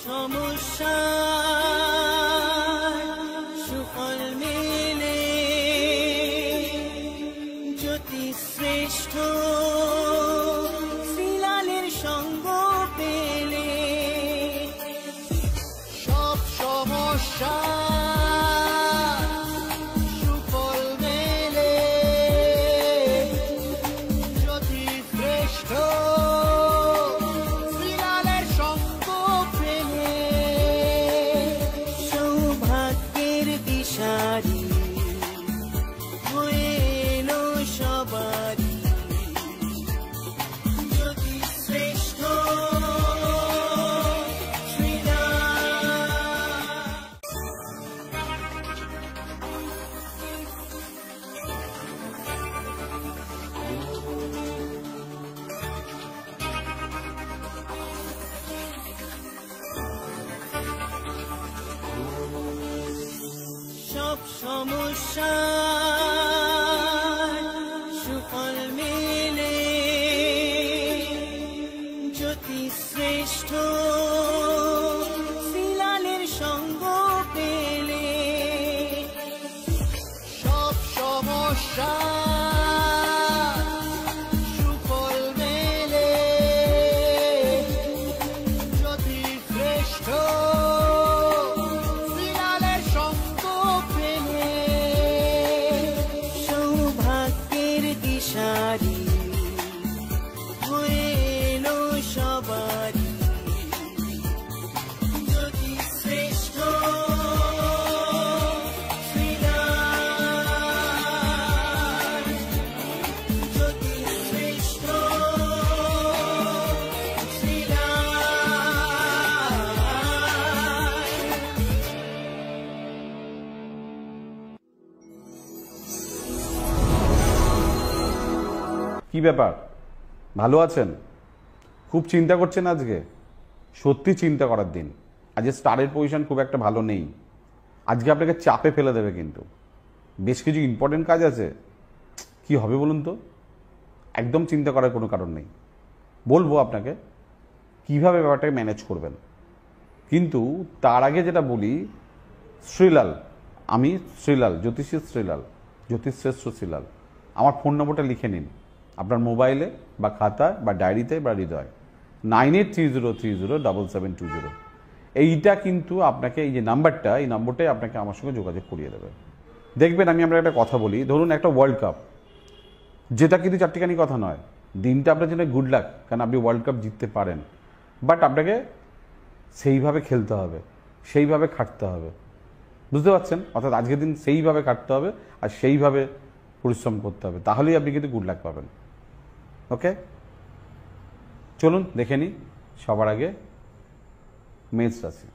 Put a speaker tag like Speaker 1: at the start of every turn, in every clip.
Speaker 1: সমস্যা সুফল মেলে জ্যোতি শ্রেষ্ঠ শ্রীলালের সঙ্গ পেলে সব সমস্যা সমস্যা সুফল মেলে জ্যোতি শ্রেষ্ঠ শ্রীলালের সঙ্গ পেলে সব সমস্যা সুফল মেলে জ্যোতি শ্রেষ্ঠ
Speaker 2: কি ব্যাপার, ভালো আছেন? খুব চিন্তা করছেন আজকে? সত্যি চিন্তা করার দিন। আজকে স্টারের পজিশন খুব একটা ভালো নেই। আজকে আপনাকে চাপে ফেলে দেবে, কিন্তু বেশ কিছু ইম্পর্টেন্ট কাজ আছে। কি হবে বলুন তো? একদম চিন্তা করার কোনো কারণ নেই। বলবো আপনাকে কিভাবে ব্যাপারটাকে ম্যানেজ করবেন, কিন্তু তার আগে যেটা বলি, শ্রীলাল, আমি শ্রীলাল, জ্যোতিষী শ্রীলাল, জ্যোতিষশ্রেষ্ঠ শ্রীলাল। আমার ফোন নম্বরটা লিখে নিন আপনার মোবাইলে বা খাতায় বা ডায়েরিতে বা হৃদয়, 9830307720। এইটা কিন্তু আপনাকে, এই যে নাম্বারটা, এই নম্বরটাই আপনাকে আমার সঙ্গে যোগাযোগ করিয়ে দেবে। দেখবেন আমরা একটা কথা বলি, ধরুন একটা ওয়ার্ল্ড কাপ যেটা কিন্তু চারটিখানি কথা নয়, দিনটা আপনার জন্য গুড লাক, কারণ আপনি ওয়ার্ল্ড কাপ জিততে পারেন। বাট আপনাকে সেইভাবে খেলতে হবে, সেইভাবে খাটতে হবে, বুঝতে পারছেন? অর্থাৎ আজকের দিন সেইভাবে খাটতে হবে আর সেইভাবে পরিশ্রম করতে হবে, তাহলেই আপনি কিন্তু গুড লাক পাবেন। ওকে, চলুন দেখে নিই। সবার আগে মেষ রাশি।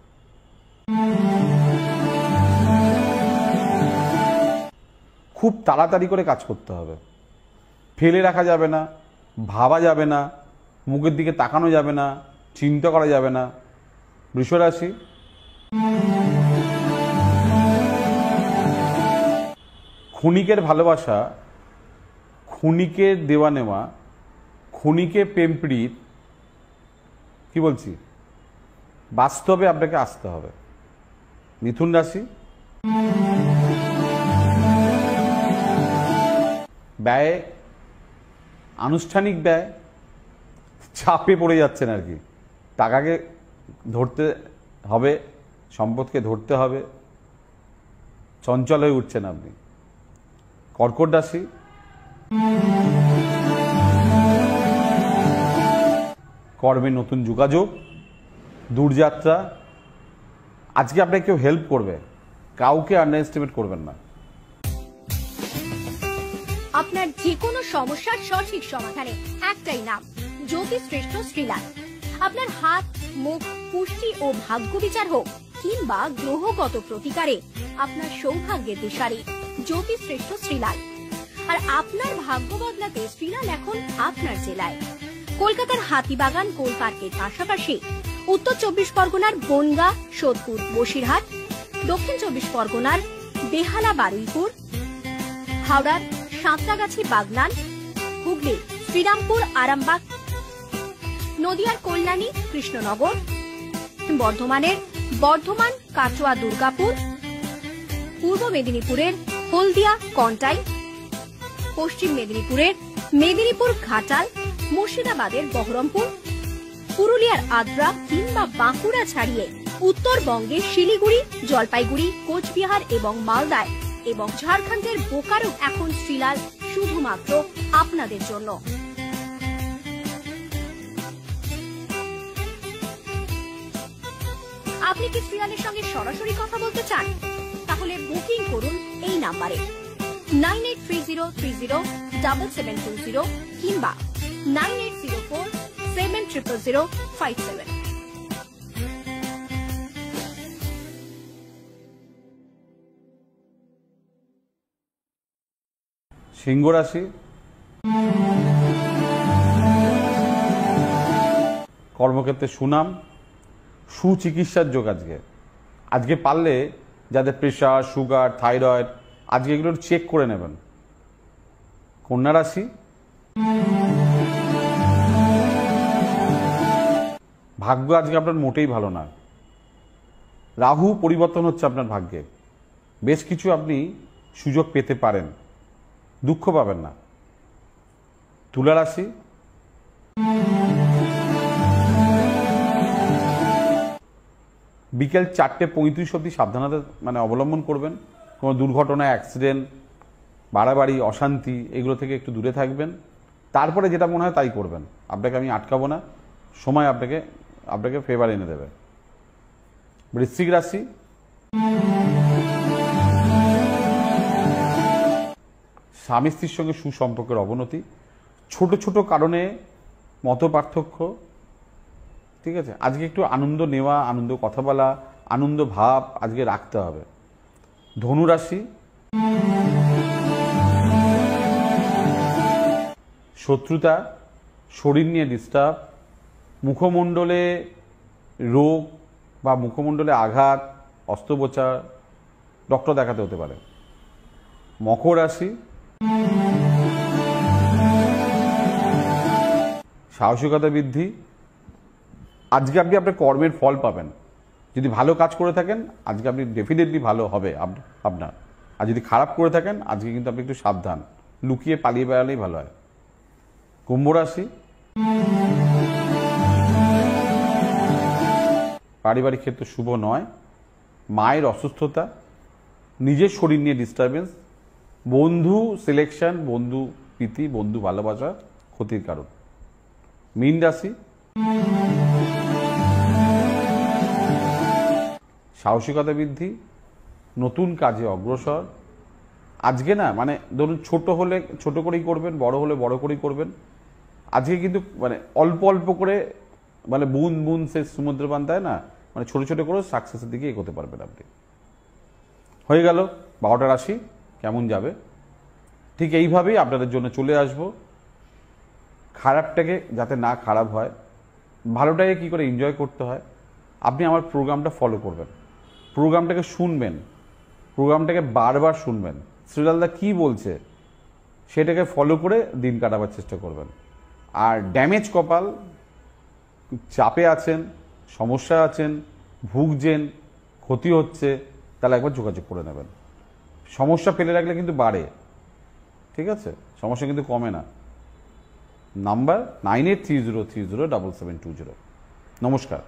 Speaker 2: খুব তাড়াতাড়ি করে কাজ করতে হবে, ফেলে রাখা যাবে না, ভাবা যাবে না, মুখের দিকে তাকানো যাবে না, চিন্তা করা যাবে না। বৃষ রাশি। ক্ষণিকের ভালোবাসা, ক্ষণিকের দেওয়া নেওয়া, ক্ষণিকে প্রেম প্রীত, কি বলছি, বাস্তবে আপনাকে আসতে হবে। মিথুন রাশি। ব্যয়, আনুষ্ঠানিক ব্যয়, চাপে পড়ে যাচ্ছেন আর কি, টাকাকে ধরতে হবে, সম্পদকে ধরতে হবে, চঞ্চল হয়ে উঠছেন আপনি। কর্কট রাশি। কর্মে নতুন যোগাযোগ, দূরযাত্রা। আজকে আপনাকে কেউ হেল্প করবে, কাউকে আন্ডার এস্টিমেট করবেন না।
Speaker 3: আপনার যে কোনো সমস্যার সঠিক সমাধানে একটাই নাম, জ্যোতিষশ্রেষ্ঠ শ্রীলাল। আপনার হাত, মুখ, পুষ্টি ও ভাগ্য বিচার হোক কিংবা গ্রহগত প্রতিকারে আপনার সৌভাগ্যের দিশারি জ্যোতিষশ্রেষ্ঠ শ্রীলাল। আর আপনার ভাগ্য বদলাতে শ্রীলাল এখন আপনার জেলায়। কলকাতার হাতিবাগান কোল পার্কের পাশাপাশি উত্তর 24 পরগনার বনগা, সোদপুর, বসিরহাট, দক্ষিণ 24 পরগনার বেহালা, বারুইপুর, হাওড়ার সাঁতরাগাছি, বাগনান, হুগলি, শ্রীরামপুর, আরামবাগ, নদিয়ার কল্যাণী, কৃষ্ণনগর, পশ্চিম বর্ধমানের বর্ধমান কাটোয়া দুর্গাপুর, পূর্ব মেদিনীপুরের হলদিয়া কন্টাই, পশ্চিম মেদিনীপুরের মেদিনীপুর ঘাটাল, মুর্শিদাবাদের বহরমপুর, পুরুলিয়ার আদ্রা কিংবা বাঁকুড়া ছাড়িয়ে উত্তরবঙ্গের শিলিগুড়ি, জলপাইগুড়ি, কোচবিহার এবং মালদায় এবং ঝাড়খণ্ডের বোকারো এখন শ্রীলাল শুধুমাত্র আপনাদের জন্য। আপনি কি শ্রীলালের সঙ্গে সরাসরি কথা বলতে চান? তাহলে বুকিং করুন এই নাম্বারে 9830307720 কিংবা 9804700057।
Speaker 2: সিংহ রাশি, কর্মক্ষেত্রে সুনাম, সুচিকিৎসার যোগ। আজকে পারলে যাদের প্রেশার, সুগার, থাইরয়েড, আজকে এগুলো চেক করে নেবেন। কন্যা রাশি, ভাগ্য আজকে আপনার মোটেই ভালো না। রাহু পরিবর্তন হচ্ছে আপনার ভাগ্যে, বেশ কিছু আপনি সুযোগ পেতে পারেন, দুঃখ পাবেন না। তুলা রাশি, বিকেল 4:35 অবধি সাবধানতা অবলম্বন করবেন। কোনো দুর্ঘটনা, অ্যাক্সিডেন্ট, বাড়াবাড়ি, অশান্তি এগুলো থেকে একটু দূরে থাকবেন। তারপরে যেটা মনে হয় তাই করবেন। আপনাকে আমি আটকাবো না, সময় আপনাকে ফেভার এনে দেবে। বৃশ্চিক রাশি, স্বামী স্ত্রীর সঙ্গে সুসম্পর্কের অবনতি, ছোট ছোট কারণে মত পার্থক্য। ঠিক আছে, আজকে একটু আনন্দ নেওয়া, আনন্দ কথা বলা, আনন্দ ভাব আজকে রাখতে হবে। ধনু রাশি, শত্রুতা, শরীর নিয়ে ডিস্টার্ব, মুখমণ্ডলে রোগ বা মুখমণ্ডলে আঘাত, অস্ত্রোপচার, ডক্টর দেখাতে হতে পারে। মকর রাশি, সাহসিকতা বৃদ্ধি, আজকে আপনি আপনার কর্মের ফল পাবেন। যদি ভালো কাজ করে থাকেন আজকে আপনি ডেফিনেটলি ভালো হবে আপনার, আর যদি খারাপ করে থাকেন আজকে কিন্তু আপনি একটু সাবধান, লুকিয়ে পালিয়ে বেড়ালেই ভালো হয়। কুম্ভ রাশি, পারিবারিক ক্ষেত্রে শুভ নয়, মায়ের অসুস্থতা, নিজের শরীর নিয়ে ডিস্টারবেন্স, বন্ধু সিলেকশন, বন্ধু প্রীতি, বন্ধু ভালোবাসা ক্ষতির কারণ। মীন রাশি, সাহসিকতা বৃদ্ধি, নতুন কাজে অগ্রসর। আজকে না ধরুন ছোট হলে ছোট করেই করবেন, বড় হলে বড় করেই করবেন। আজকে কিন্তু অল্প অল্প করে বুন বুন সে সমুদ্র বান্ধায় না, ছোট ছোট করে সাকসেসের দিকে এগোতে পারবেন আপনি। হয়ে গেল 12টা রাশি কেমন যাবে। ঠিক এইভাবেই আপনাদের জন্য চলে আসব। খারাপটাকে যাতে না খারাপ হয়, ভালোটাকে কি করে এনজয় করতে হয়, আপনি আমার প্রোগ্রামটা ফলো করবেন, প্রোগ্রামটাকে শুনবেন, প্রোগ্রামটাকে বারবার শুনবেন, শ্রীলালদা কি বলছে সেটাকে ফলো করে দিন কাটাবার চেষ্টা করবেন। আর ড্যামেজ কপাল, চাপে আছেন, সমস্যা আছেন, ভুগছেন, ক্ষতি হচ্ছে, তাহলে একবার যোগাযোগ করে নেবেন। সমস্যা ফেলে রাখলে কিন্তু বাড়ে, ঠিক আছে, সমস্যা কিন্তু কমে না। নাম্বার 9830307720। নমস্কার।